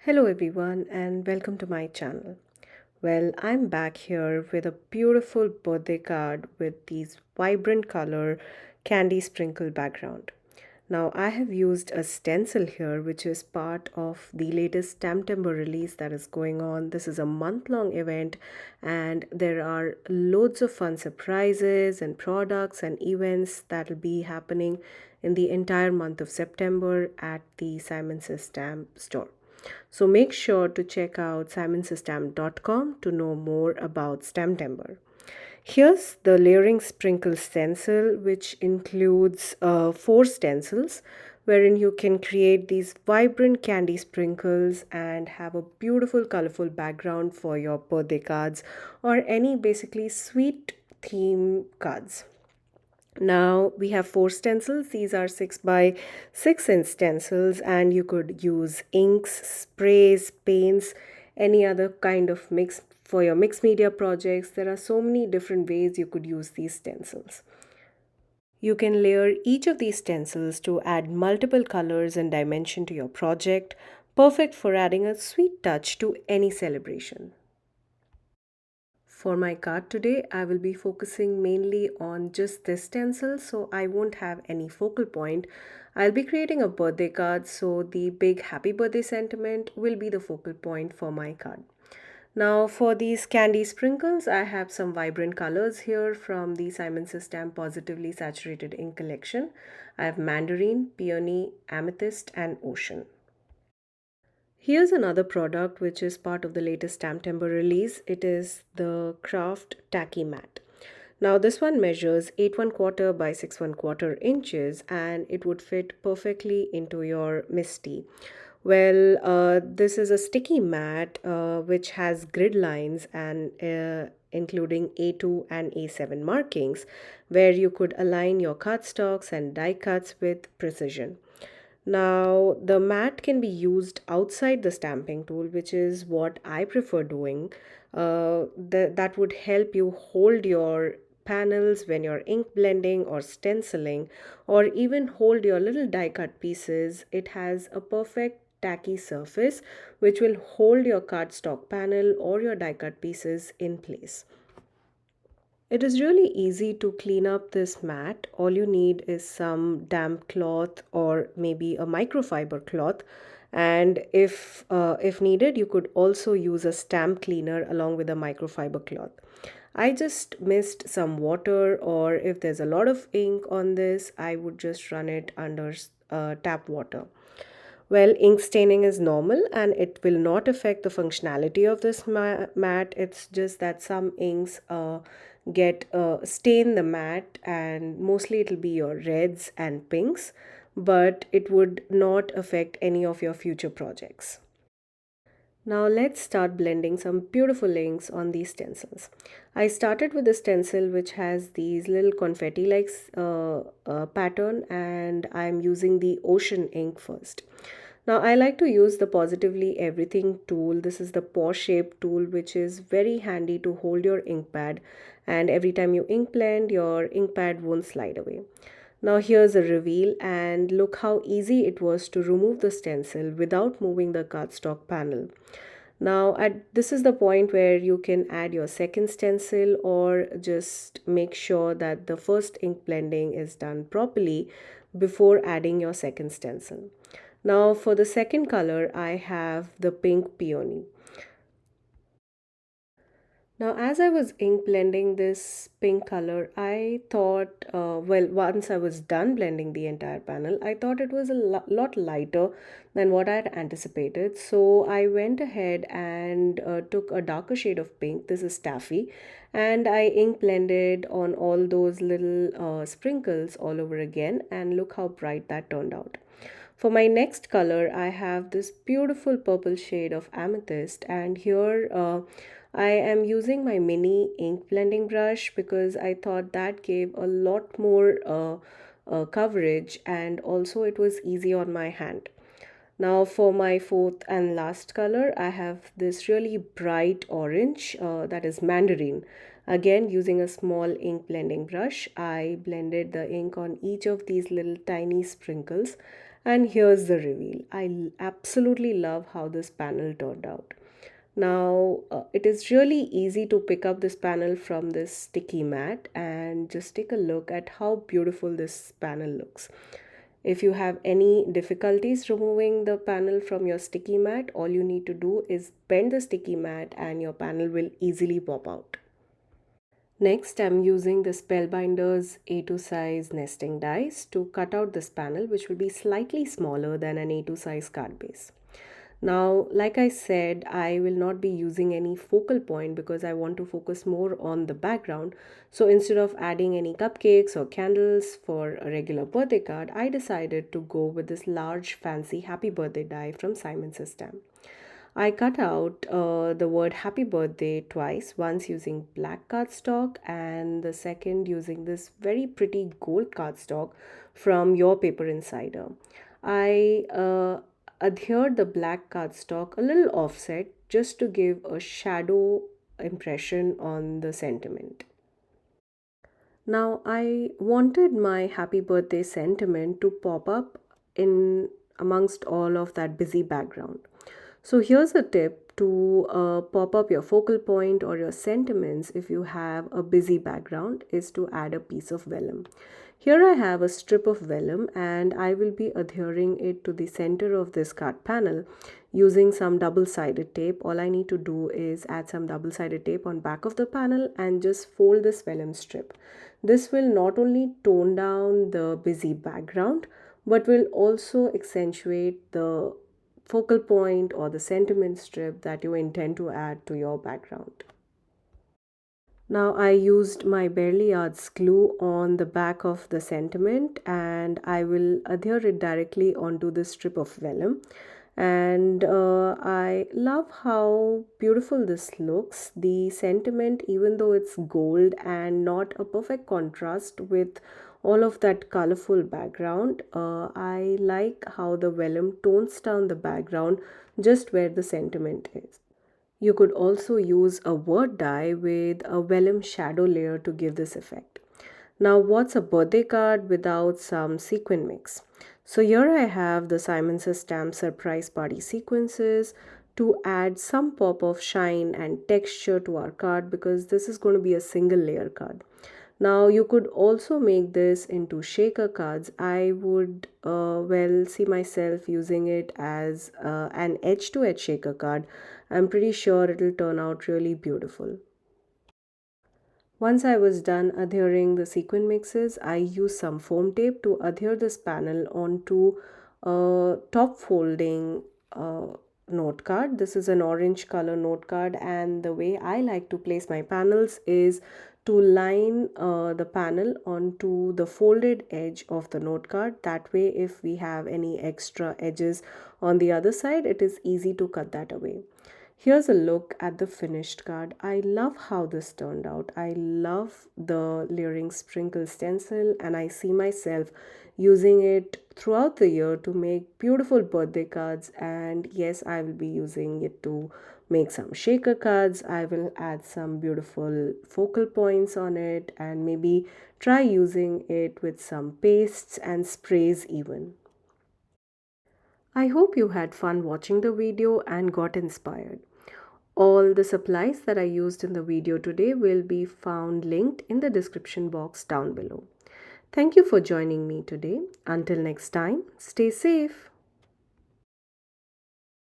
Hello everyone and welcome to my channel. Well, I'm back here with a beautiful birthday card with these vibrant color candy sprinkle background. Now I have used a stencil here which is part of the latest STAMPtember release that is going on. This is a month-long event and there are loads of fun surprises and products and events that will be happening in the entire month of September at the Simon Says Stamp store. So make sure to check out simonsystem.com to know more about STAMPtember. Here's the layering sprinkle stencil, which includes four stencils, wherein you can create these vibrant candy sprinkles and have a beautiful, colorful background for your birthday cards or any basically sweet theme cards. Now we have four stencils. These are 6 by 6 inch stencils, and you could use inks, sprays, paints, any other kind of mix for your mixed media projects. There are so many different ways you could use these stencils. You can layer each of these stencils to add multiple colors and dimension to your project, perfect for adding a sweet touch to any celebration. For my card today, I will be focusing mainly on just this stencil, so I won't have any focal point. I'll be creating a birthday card, so the big happy birthday sentiment will be the focal point for my card. Now for these candy sprinkles, I have some vibrant colors here from the Simon Says Stamp Positively Saturated Ink collection. I have mandarin, peony, amethyst and ocean. Here's another product which is part of the latest STAMPtember release. It is the Craft Tacky Mat. Now this one measures 8 1/4 by 6 1/4 inches and it would fit perfectly into your misty. Well, this is a sticky mat which has grid lines and including A2 and A7 markings where you could align your cardstocks and die cuts with precision. Now, the mat can be used outside the stamping tool, which is what I prefer doing. That would help you hold your panels when you're ink blending or stenciling, or even hold your little die cut pieces. It has a perfect tacky surface which will hold your cardstock panel or your die cut pieces in place. It is really easy to clean up this mat. All you need is some damp cloth or maybe a microfiber cloth. And if needed, you could also use a stamp cleaner along with a microfiber cloth. I just missed some water, or if there's a lot of ink on this, I would just run it under tap water. Well, ink staining is normal and it will not affect the functionality of this mat. It's just that some inks get stain the mat, and mostly it'll be your reds and pinks, but it would not affect any of your future projects. Now let's start blending some beautiful inks on these stencils. I started with a stencil which has these little confetti like pattern, and I'm using the ocean ink first. Now I like to use the Positively Everything tool. This is the paw shape tool which is very handy to hold your ink pad, and every time you ink blend your ink pad won't slide away. Now here's a reveal, and look how easy it was to remove the stencil without moving the cardstock panel. Now this is the point where you can add your second stencil, or just make sure that the first ink blending is done properly before adding your second stencil. Now for the second color, I have the pink peony. Now, as I was ink blending this pink color, I thought, once I was done blending the entire panel, I thought it was a lot lighter than what I had anticipated. So I went ahead and took a darker shade of pink. This is taffy. And I ink blended on all those little sprinkles all over again. And look how bright that turned out. For my next color, I have this beautiful purple shade of amethyst, and here I am using my mini ink blending brush because I thought that gave a lot more coverage, and also it was easy on my hand. Now for my fourth and last color, I have this really bright orange that is mandarin. Again, using a small ink blending brush, I blended the ink on each of these little tiny sprinkles, And here's the reveal. Absolutely love how this panel turned out. Now, it is really easy to pick up this panel from this sticky mat and just take a look at how beautiful this panel looks. If you have any difficulties removing the panel from your sticky mat, all you need to do is bend the sticky mat and your panel will easily pop out. Next, I'm using the Spellbinder's A2 size nesting dies to cut out this panel, which will be slightly smaller than an A2 size card base. Now, like I said, I will not be using any focal point because I want to focus more on the background. So instead of adding any cupcakes or candles for a regular birthday card, I decided to go with this large fancy happy birthday die from Simon Says Stamp. I cut out the word happy birthday twice, once using black cardstock and the second using this very pretty gold cardstock from Your Paper Insider. I adhered the black cardstock a little offset just to give a shadow impression on the sentiment. Now, I wanted my happy birthday sentiment to pop up in amongst all of that busy background. So, here's a tip to pop up your focal point or your sentiments if you have a busy background is to add a piece of vellum. Here I have a strip of vellum and I will be adhering it to the center of this card panel using some double-sided tape. All I need to do is add some double-sided tape on back of the panel and just fold this vellum strip. This will not only tone down the busy background but will also accentuate the focal point or the sentiment strip that you intend to add to your background. Now I used my Barely Arts glue on the back of the sentiment and I will adhere it directly onto the strip of vellum. And I love how beautiful this looks. The sentiment, even though it's gold and not a perfect contrast with all of that colorful background, I like how the vellum tones down the background just where the sentiment is. You could also use a word die with a vellum shadow layer to give this effect. Now, what's a birthday card without some sequin mix? So here I have the Simon Says Stamp surprise party sequences to add some pop of shine and texture to our card because this is going to be a single layer card. Now you could also make this into shaker cards. I would see myself using it as an edge to edge shaker card. I'm pretty sure it'll turn out really beautiful. Once I was done adhering the sequin mixes, I used some foam tape to adhere this panel onto a top folding note card. This is an orange color note card, and the way I like to place my panels is to line the panel onto the folded edge of the note card. That way, if we have any extra edges on the other side, it is easy to cut that away. Here's a look at the finished card. I love how this turned out. I love the layering sprinkle stencil and I see myself using it throughout the year to make beautiful birthday cards, and yes, I will be using it to make some shaker cards. I will add some beautiful focal points on it and maybe try using it with some pastes and sprays even. I hope you had fun watching the video and got inspired. All the supplies that I used in the video today will be found linked in the description box down below. Thank you for joining me today. Until next time, stay safe.